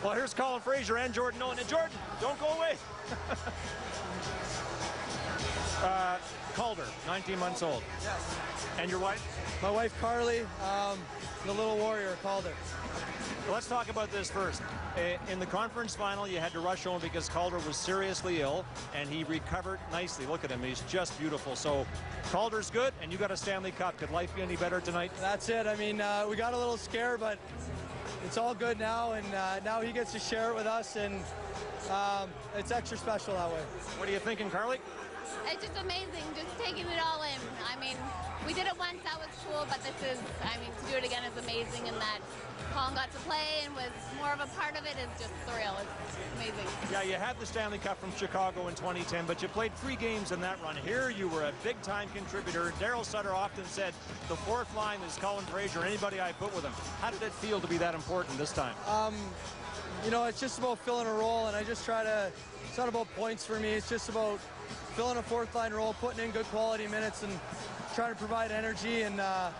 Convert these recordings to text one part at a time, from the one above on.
Well, here's Colin Fraser and Jordan Nolan. And Jordan, don't go away. Calder, 19 months old. Yes. And your wife? My wife, Carly, the little warrior, Calder. Let's talk about this first. In the conference final, you had to rush home because Calder was seriously ill, and he recovered nicely. Look at him. He's just beautiful. So Calder's good, and you got a Stanley Cup. Could life be any better tonight? That's it. I mean, we got a little scared, but it's all good now, and now he gets to share it with us, and it's extra special that way. What are you thinking, Carly? It's just amazing, just taking it all in. I mean, we did it once, that was cool, but this is, I mean, to do it again is amazing, and that Colin got to play and was more of a part of it is just surreal. It's amazing. Yeah, you had the Stanley Cup from Chicago in 2010, but you played 3 games in that run. Here you were a big-time contributor. Daryl Sutter often said, the fourth line is Colin Fraser, anybody I put with him. How did it feel to be that important this time? You know, it's just about filling a role, and I just try to, it's not about points for me, it's just about filling a fourth-line role, putting in good quality minutes, and trying to provide energy, and I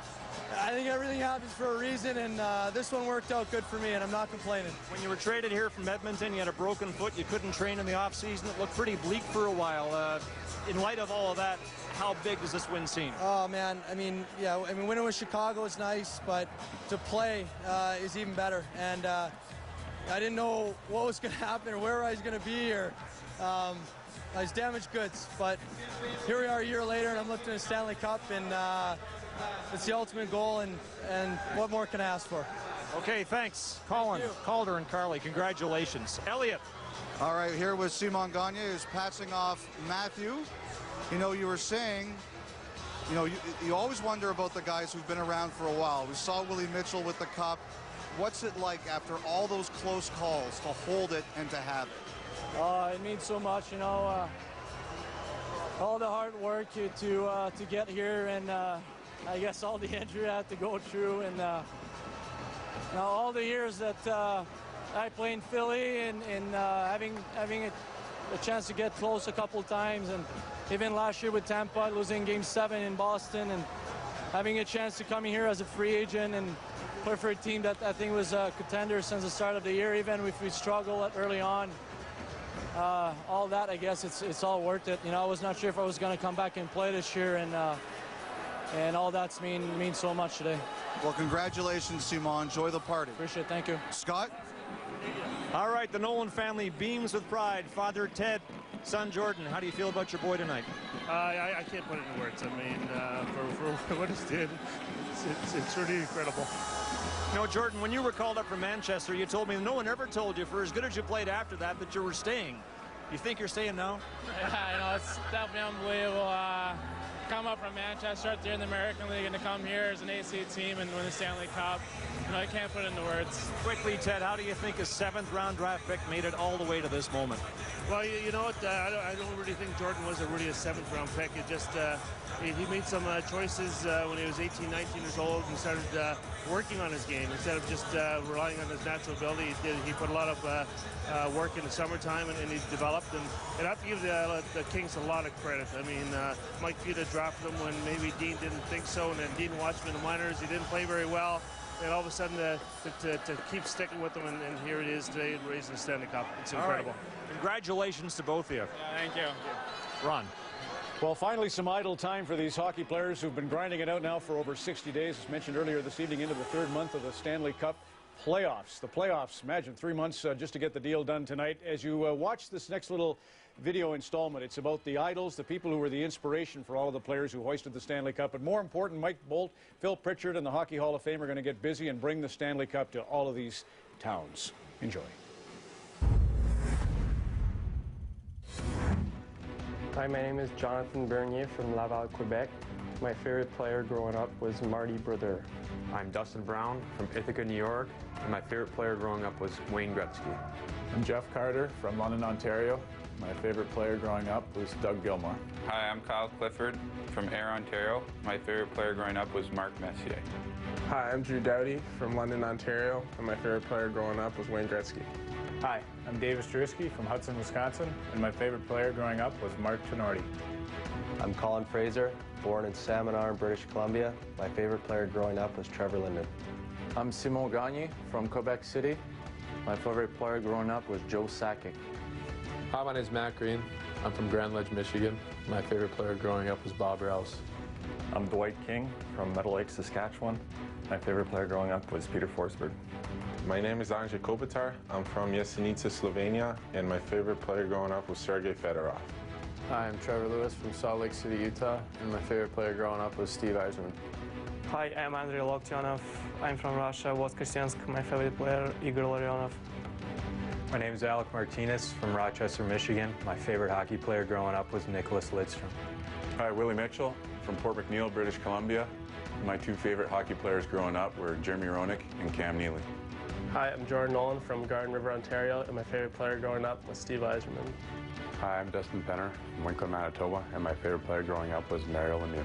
think everything happens for a reason, and this one worked out good for me, and I'm not complaining. When you were traded here from Edmonton, you had a broken foot, you couldn't train in the off-season, it looked pretty bleak for a while. In light of all of that, how big does this win seem? Oh, man, I mean, yeah, I mean, winning with Chicago is nice, but to play is even better, and I didn't know what was going to happen or where I was going to be, or I was damaged goods, but here we are a year later, and I'm looking at a Stanley Cup, and it's the ultimate goal, and what more can I ask for? Okay, thanks. Colin, Calder, and Carly, congratulations. Elliot. All right, here with Simon Gagne, who's passing off Matthew. You know, you were saying, you know, you always wonder about the guys who've been around for a while. We saw Willie Mitchell with the Cup. What's it like after all those close calls to hold it and to have it? It means so much, you know, all the hard work to get here, and I guess all the injury I had to go through, and now all the years that I played in Philly, and having a chance to get close a couple times, and even last year with Tampa, losing Game 7 in Boston, and having a chance to come here as a free agent and play for a team that I think was a contender since the start of the year, even if we struggled early on. All that, I guess, it's all worth it. You know, I was not sure if I was going to come back and play this year, and all that's means so much today. Well, congratulations, Simon. Enjoy the party. Appreciate it. Thank you. Scott? All right, the Nolan family beams with pride. Father Ted, son Jordan, how do you feel about your boy tonight? I can't put it into words. I mean, for what he did, it's really incredible. You know, Jordan, when you were called up from Manchester, you told me no one ever told you, for as good as you played after that you were staying. You think you're staying now? Yeah, you know, it's definitely unbelievable. Come up from Manchester up there in the American League and to come here as an AC team and win the Stanley Cup. You know, I can't put it into words. Quickly, Ted, how do you think a 7th-round draft pick made it all the way to this moment? Well, you know what? I don't really think Jordan was really a 7th-round pick. It just he made some choices when he was 18, 19 years old and started working on his game instead of just relying on his natural ability. He put a lot of work in the summertime, and he developed. And I have to give the Kings a lot of credit. I mean, Mike Futa drafted him when maybe Dean didn't think so, and then Dean watched him in the minors. He didn't play very well. And all of a sudden, to keep sticking with him, and here it is today, raising the Stanley Cup. It's incredible. Right. Congratulations to both of you. Yeah, thank you. Ron. Well, finally, some idle time for these hockey players who've been grinding it out now for over 60 days. As mentioned earlier this evening, into the 3rd month of the Stanley Cup playoffs. The playoffs, imagine 3 months just to get the deal done tonight. As you watch this next little video installment, it's about the idols, the people who were the inspiration for all of the players who hoisted the Stanley Cup. But more important, Mike Bolt, Phil Pritchard, and the Hockey Hall of Fame are going to get busy and bring the Stanley Cup to all of these towns. Enjoy. Hi, my name is Jonathan Bernier from Laval, Quebec. My favorite player growing up was Marty Brodeur. I'm Dustin Brown from Ithaca, New York, and my favorite player growing up was Wayne Gretzky. I'm Jeff Carter from London, Ontario. My favorite player growing up was Doug Gilmour. Hi, I'm Kyle Clifford from Ayr, Ontario. My favorite player growing up was Mark Messier. Hi, I'm Drew Doughty from London, Ontario, and my favorite player growing up was Wayne Gretzky. Hi, I'm Davis Drewski from Hudson, Wisconsin, and my favorite player growing up was Mark Tenorti. I'm Colin Fraser, born in Salmon Arm, British Columbia. My favorite player growing up was Trevor Linden. I'm Simon Gagne from Quebec City. My favorite player growing up was Joe Sakic. Hi, my name is Matt Green. I'm from Grand Ledge, Michigan. My favorite player growing up was Bob Rouse. I'm Dwight King from Meadow Lake, Saskatchewan. My favorite player growing up was Peter Forsberg. My name is Andrzej Kopitar. I'm from Jesenice, Slovenia, and my favorite player growing up was Sergei Fedorov. Hi, I'm Trevor Lewis from Salt Lake City, Utah, and my favorite player growing up was Steve Yzerman. Hi, I'm Andrei Loktionov. I'm from Russia, Voskresensk. My favorite player, Igor Larionov. My name is Alec Martinez from Rochester, Michigan. My favorite hockey player growing up was Nicholas Lidstrom. Hi, Willie Mitchell from Port McNeill, British Columbia. My two favorite hockey players growing up were Jeremy Roenick and Cam Neely. Hi, I'm Jordan Nolan from Garden River, Ontario, and my favorite player growing up was Steve Yzerman. Hi, I'm Dustin Penner from Winkler, Manitoba, and my favorite player growing up was Mario Lemieux.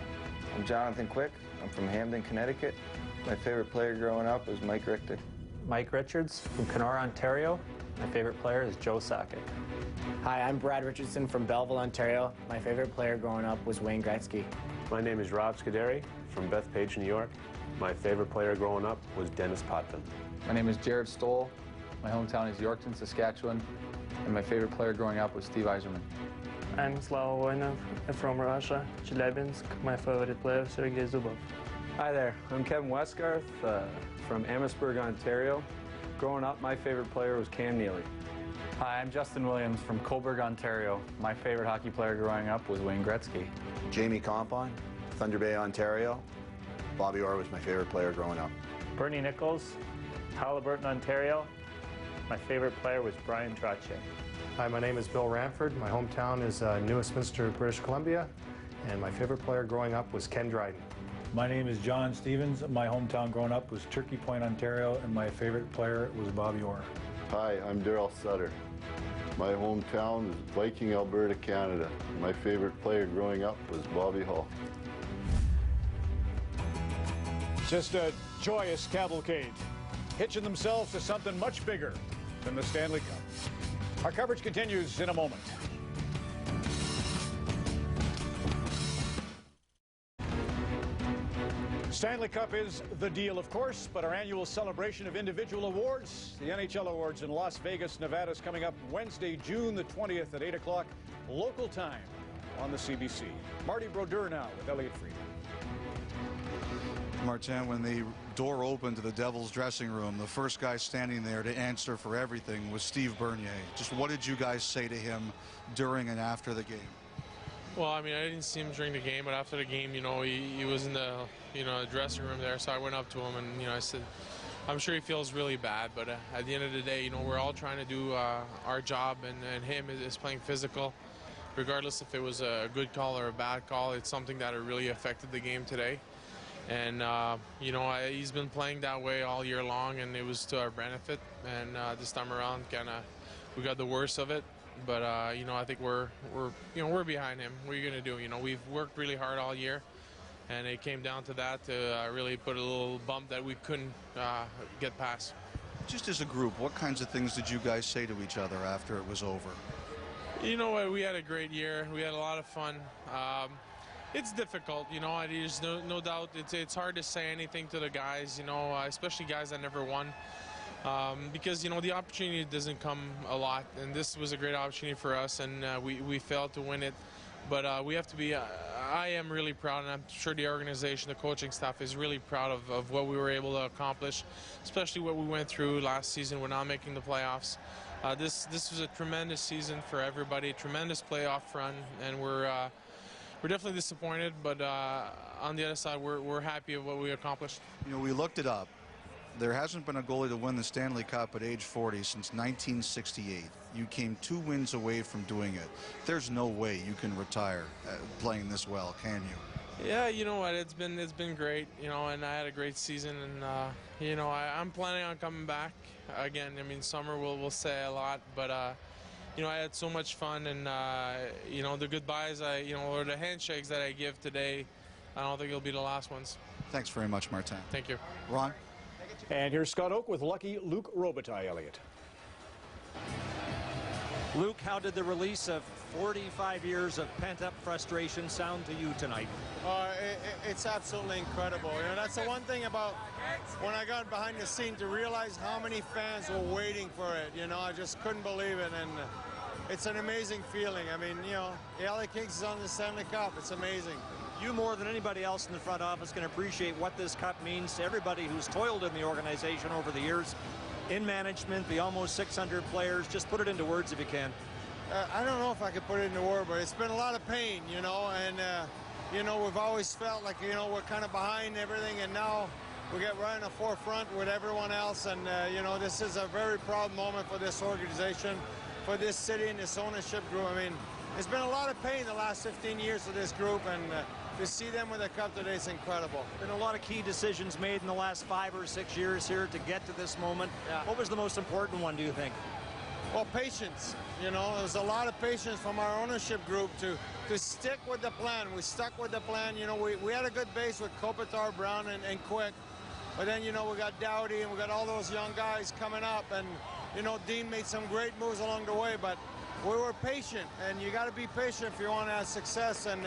I'm Jonathan Quick. I'm from Hamden, Connecticut. My favorite player growing up was Mike Richter. Mike Richards from Kenora, Ontario. My favorite player is Joe Sakic. Hi, I'm Brad Richardson from Belleville, Ontario. My favorite player growing up was Wayne Gretzky. My name is Rob Scuderi from Bethpage, New York. My favorite player growing up was Dennis Potvin. My name is Jared Stoll. My hometown is Yorkton, Saskatchewan. And my favorite player growing up was Steve Yzerman. I'm Slava Voinov from Russia, Chelyabinsk. My favorite player, Sergei Zubov. Hi there, I'm Kevin Westgarth from Amherstburg, Ontario. Growing up, my favorite player was Cam Neely. Hi, I'm Justin Williams from Cobourg, Ontario. My favorite hockey player growing up was Wayne Gretzky. Jamie Compon, Thunder Bay, Ontario. Bobby Orr was my favorite player growing up. Bernie Nichols, Halliburton, Ontario. My favorite player was Brian Trottier. Hi, my name is Bill Ranford. My hometown is New Westminster, British Columbia, and my favorite player growing up was Ken Dryden. My name is John Stevens. My hometown growing up was Turkey Point, Ontario, and my favorite player was Bobby Orr. Hi, I'm Daryl Sutter. My hometown is Viking, Alberta, Canada. My favorite player growing up was Bobby Hull. Just a joyous cavalcade, hitching themselves to something much bigger than the Stanley Cup. Our coverage continues in a moment. Stanley Cup is the deal, of course, but our annual celebration of individual awards, the NHL Awards in Las Vegas, Nevada, is coming up Wednesday, June the 20th at 8 o'clock local time on the CBC. Marty Brodeur now with Elliot Friedman. Martin, when the door opened to the Devils dressing room, the first guy standing there to answer for everything was Steve Bernier. Just what did you guys say to him during and after the game? Well, I mean, I didn't see him during the game, but after the game, you know, he was in the, dressing room there, so I went up to him and, I said, I'm sure he feels really bad, but at the end of the day, we're all trying to do our job, and him is playing physical. Regardless if it was a good call or a bad call, it's something that really affected the game today. And, he's been playing that way all year long, and it was to our benefit. And this time around, we got the worst of it. But, I think we're behind him. What are you going to do? We've worked really hard all year, and it came down to that to really put a little bump that we couldn't get past. Just as a group, what kinds of things did you guys say to each other after it was over? You know what? We had a great year. We had a lot of fun. It's difficult, there's no doubt. It's hard to say anything to the guys, especially guys that never won. Because, the opportunity doesn't come a lot, and this was a great opportunity for us, and we failed to win it. But we have to be, I am really proud, and I'm sure the organization, the coaching staff is really proud of what we were able to accomplish, especially what we went through last season. We're not making the playoffs. This was a tremendous season for everybody, tremendous playoff run, and we're definitely disappointed, but on the other side, we're happy of what we accomplished. We looked it up. There hasn't been a goalie to win the Stanley Cup at age 40 since 1968. You came 2 wins away from doing it. There's no way you can retire playing this well, can you? Yeah, you know what? It's been great, and I had a great season, and I'm planning on coming back again. I mean, summer we'll say a lot, but I had so much fun, and the goodbyes or the handshakes that I give today, I don't think it'll be the last ones. Thanks very much, Martin. Thank you. Ron? And here's Scott Oak with lucky Luc Robitaille, Elliott. Luke, how did the release of 45 years of pent-up frustration sound to you tonight? It's absolutely incredible. You know, that's the one thing about when I got behind the scene, to realize how many fans were waiting for it. You know, I just couldn't believe it, and it's an amazing feeling. I mean, you know, the LA Kings is on the Stanley Cup. It's amazing. You, more than anybody else in the front office, can appreciate what this cup means to everybody who's toiled in the organization over the years, in management, the almost 600 players. Just put it into words if you can. I don't know if I could put it into words, but it's been a lot of pain, you know, and you know, we've always felt like, you know, we're kind of behind everything, and now we get right in the forefront with everyone else, and you know, this is a very proud moment for this organization, for this city and this ownership group. I mean, there's been a lot of pain the last 15 years for this group, and to see them with a cup today is incredible. Been a lot of key decisions made in the last 5 or 6 years here to get to this moment. Yeah. What was the most important one, do you think? Well, patience. You know, there's a lot of patience from our ownership group to stick with the plan. We stuck with the plan. You know, we had a good base with Kopitar, Brown, and Quick. But then, you know, we got Doughty and we got all those young guys coming up. And, you know, Dean made some great moves along the way. But we were patient. And you got to be patient if you want to have success. And,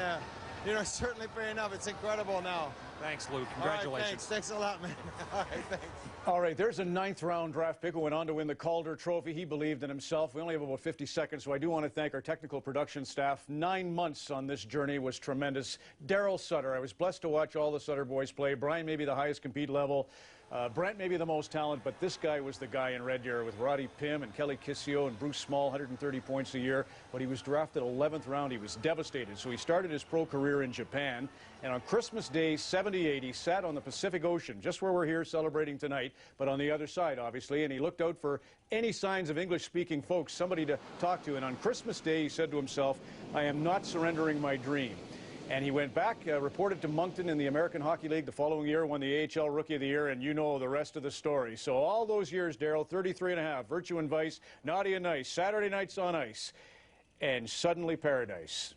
you know, it's certainly paying off. It's incredible now. Thanks, Luke. Congratulations. All right, thanks a lot, man. All right, thanks. All right, there's a 9th-round draft pick who went on to win the Calder Trophy. He believed in himself. We only have about 50 seconds, so I do want to thank our technical production staff. 9 months on this journey was tremendous. Daryl Sutter, I was blessed to watch all the Sutter boys play. Brian, maybe the highest compete level. Brent, maybe the most talent, but this guy was the guy in Red Deer with Roddy Pym and Kelly Kissio and Bruce Small, 130 points a year. But he was drafted 11th round. He was devastated. So he started his pro career in Japan. And on Christmas Day, 78, he sat on the Pacific Ocean, just where we're here celebrating tonight, but on the other side, obviously. And he looked out for any signs of English-speaking folks, somebody to talk to. And on Christmas Day, he said to himself, I am not surrendering my dream. And he went back, reported to Moncton in the American Hockey League the following year, won the AHL Rookie of the Year, and you know the rest of the story. So all those years, Daryl, 33 and a half, Virtue and Vice, Naughty and Nice, Saturday Nights on Ice, and suddenly paradise.